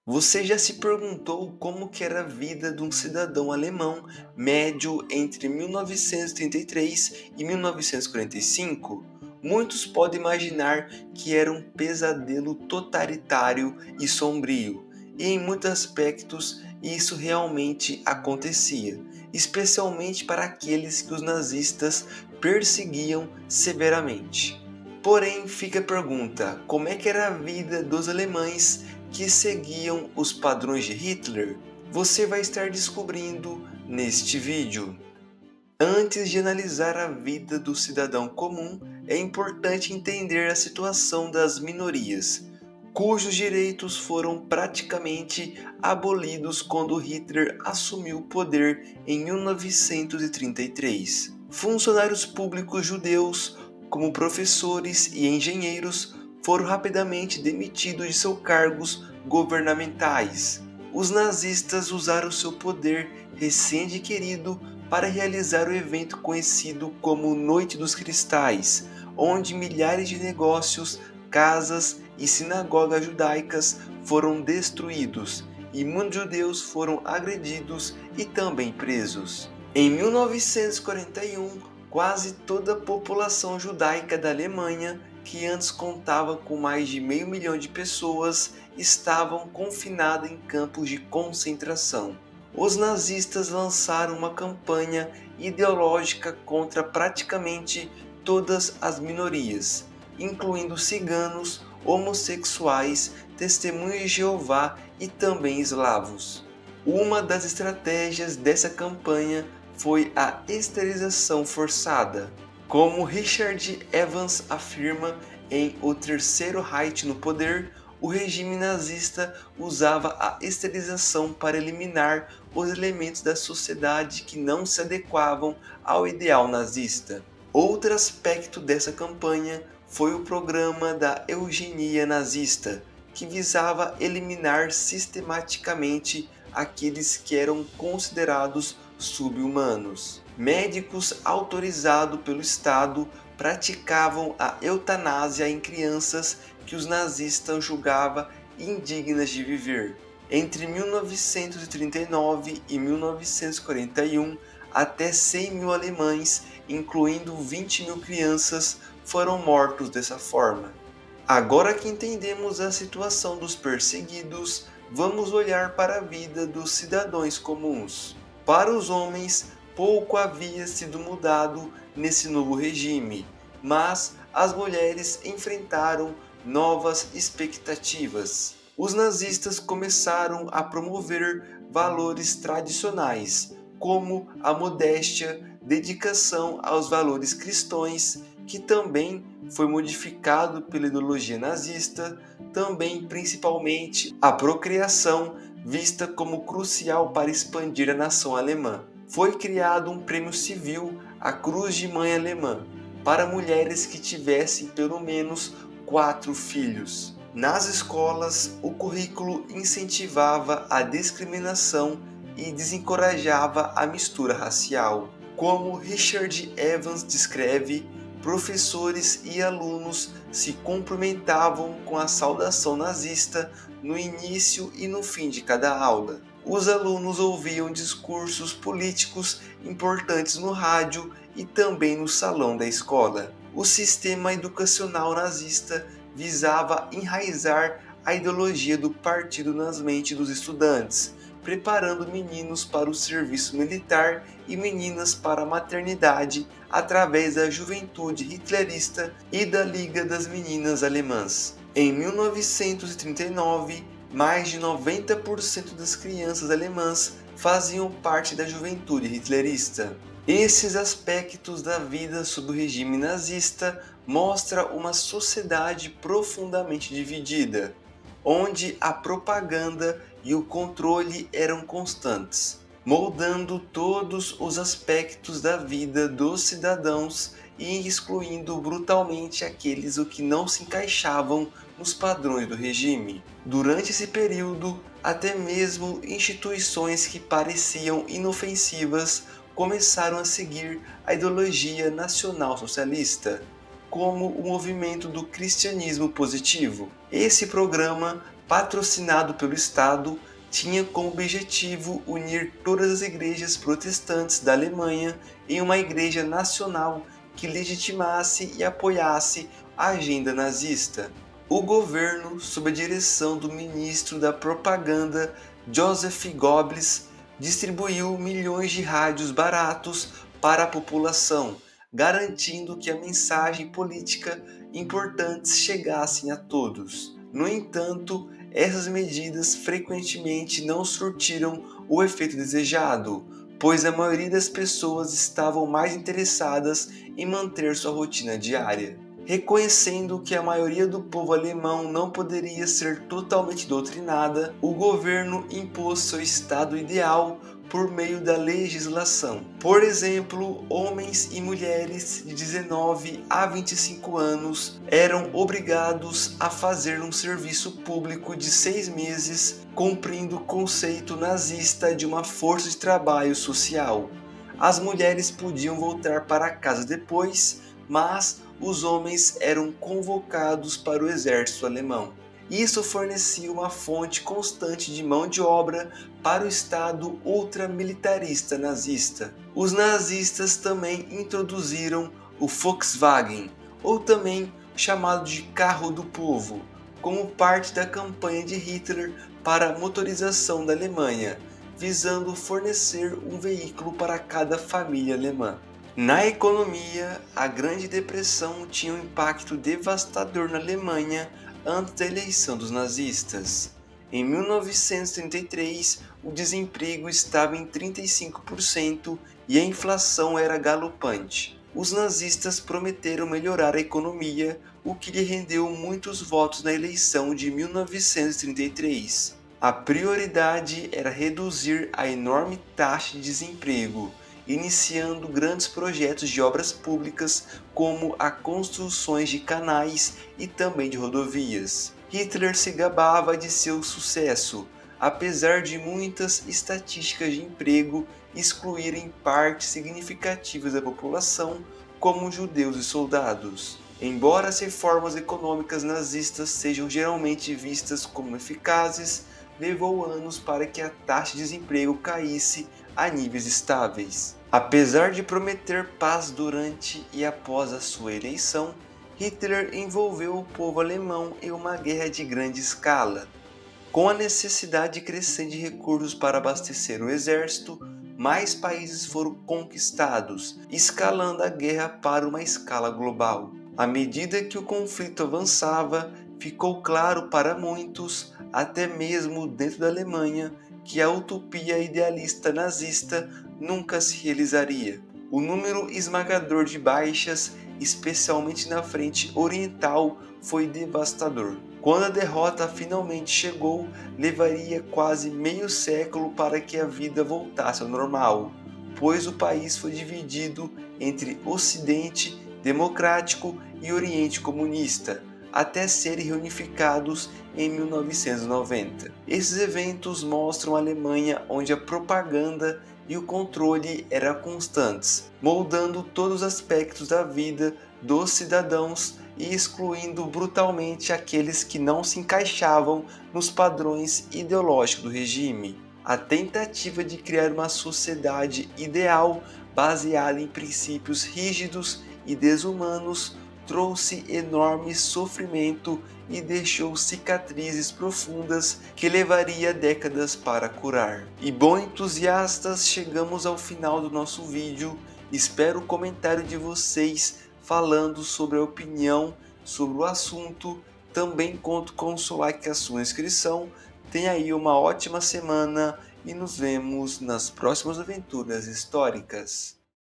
Você já se perguntou como que era a vida de um cidadão alemão médio entre 1933 e 1945? Muitos podem imaginar que era um pesadelo totalitário e sombrio, e em muitos aspectos isso realmente acontecia, especialmente para aqueles que os nazistas perseguiam severamente. Porém, fica a pergunta: como é que era a vida dos alemães que seguiam os padrões de Hitler? Você vai estar descobrindo neste vídeo. Antes de analisar a vida do cidadão comum, é importante entender a situação das minorias, cujos direitos foram praticamente abolidos quando Hitler assumiu o poder em 1933. Funcionários públicos judeus, como professores e engenheiros, foram rapidamente demitidos de seus cargos governamentais. Os nazistas usaram seu poder recém-adquirido para realizar o evento conhecido como Noite dos Cristais, onde milhares de negócios, casas e sinagogas judaicas foram destruídos e muitos judeus foram agredidos e também presos. Em 1941, quase toda a população judaica da Alemanha, que antes contava com mais de 500 mil de pessoas, estavam confinadas em campos de concentração. Os nazistas lançaram uma campanha ideológica contra praticamente todas as minorias, incluindo ciganos, homossexuais, testemunhas de Jeová e também eslavos. Uma das estratégias dessa campanha foi a esterilização forçada. Como Richard Evans afirma em O Terceiro Reich no Poder, o regime nazista usava a esterilização para eliminar os elementos da sociedade que não se adequavam ao ideal nazista. Outro aspecto dessa campanha foi o programa da eugenia nazista, que visava eliminar sistematicamente aqueles que eram considerados sub-humanos. Médicos autorizados pelo Estado praticavam a eutanásia em crianças que os nazistas julgavam indignas de viver. Entre 1939 e 1941, até 100 mil alemães, incluindo 20 mil crianças, foram mortos dessa forma. Agora que entendemos a situação dos perseguidos, vamos olhar para a vida dos cidadãos comuns. Para os homens, pouco havia sido mudado nesse novo regime, mas as mulheres enfrentaram novas expectativas. Os nazistas começaram a promover valores tradicionais, como a modéstia, dedicação aos valores cristãos, que também foi modificado pela ideologia nazista, também principalmente a procriação, vista como crucial para expandir a nação alemã. Foi criado um prêmio civil, a Cruz de Mãe Alemã, para mulheres que tivessem pelo menos 4 filhos. Nas escolas, o currículo incentivava a discriminação e desencorajava a mistura racial. Como Richard Evans descreve, professores e alunos se cumprimentavam com a saudação nazista no início e no fim de cada aula. Os alunos ouviam discursos políticos importantes no rádio e também no salão da escola. O sistema educacional nazista visava enraizar a ideologia do partido nas mentes dos estudantes, preparando meninos para o serviço militar e meninas para a maternidade através da juventude hitlerista e da Liga das Meninas Alemãs. Em 1939, mais de 90% das crianças alemãs faziam parte da juventude hitlerista. Esses aspectos da vida sob o regime nazista mostram uma sociedade profundamente dividida, onde a propaganda e o controle eram constantes, moldando todos os aspectos da vida dos cidadãos e excluindo brutalmente aqueles que não se encaixavam nos padrões do regime. Durante esse período, até mesmo instituições que pareciam inofensivas começaram a seguir a ideologia nacional-socialista, como o movimento do cristianismo positivo. Esse programa patrocinado pelo Estado, tinha como objetivo unir todas as igrejas protestantes da Alemanha em uma igreja nacional que legitimasse e apoiasse a agenda nazista. O governo, sob a direção do ministro da Propaganda Joseph Goebbels, distribuiu milhões de rádios baratos para a população, garantindo que a mensagem política importantes chegassem a todos. No entanto, essas medidas frequentemente não surtiram o efeito desejado, pois a maioria das pessoas estavam mais interessadas em manter sua rotina diária. Reconhecendo que a maioria do povo alemão não poderia ser totalmente doutrinada, o governo impôs seu estado ideal por meio da legislação. Por exemplo, homens e mulheres de 19 a 25 anos eram obrigados a fazer um serviço público de 6 meses, cumprindo o conceito nazista de uma força de trabalho social. As mulheres podiam voltar para casa depois, mas os homens eram convocados para o exército alemão. Isso fornecia uma fonte constante de mão de obra para o Estado ultramilitarista nazista. Os nazistas também introduziram o Volkswagen, ou também chamado de carro do povo, como parte da campanha de Hitler para a motorização da Alemanha, visando fornecer um veículo para cada família alemã. Na economia, a Grande Depressão tinha um impacto devastador na Alemanha antes da eleição dos nazistas. Em 1933, o desemprego estava em 35% e a inflação era galopante. Os nazistas prometeram melhorar a economia, o que lhe rendeu muitos votos na eleição de 1933. A prioridade era reduzir a enorme taxa de desemprego, iniciando grandes projetos de obras públicas como a construções de canais e também de rodovias. Hitler se gabava de seu sucesso, apesar de muitas estatísticas de emprego excluírem partes significativas da população, como judeus e soldados. Embora as reformas econômicas nazistas sejam geralmente vistas como eficazes, levou anos para que a taxa de desemprego caísse a níveis estáveis. Apesar de prometer paz durante e após a sua eleição, Hitler envolveu o povo alemão em uma guerra de grande escala. Com a necessidade crescente de recursos para abastecer o exército, mais países foram conquistados, escalando a guerra para uma escala global. À medida que o conflito avançava, ficou claro para muitos, até mesmo dentro da Alemanha, que a utopia idealista nazista nunca se realizaria. O número esmagador de baixas, especialmente na frente oriental, foi devastador. Quando a derrota finalmente chegou, levaria quase meio século para que a vida voltasse ao normal, pois o país foi dividido entre Ocidente democrático e Oriente comunista, até serem reunificados em 1990. Esses eventos mostram a Alemanha onde a propaganda e o controle eram constantes, moldando todos os aspectos da vida dos cidadãos e excluindo brutalmente aqueles que não se encaixavam nos padrões ideológicos do regime. A tentativa de criar uma sociedade ideal baseada em princípios rígidos e desumanos trouxe enorme sofrimento e deixou cicatrizes profundas que levaria décadas para curar. E bom, entusiastas, chegamos ao final do nosso vídeo. Espero o comentário de vocês falando sobre a opinião sobre o assunto. Também conto com o seu like e a sua inscrição. Tenha aí uma ótima semana e nos vemos nas próximas aventuras históricas.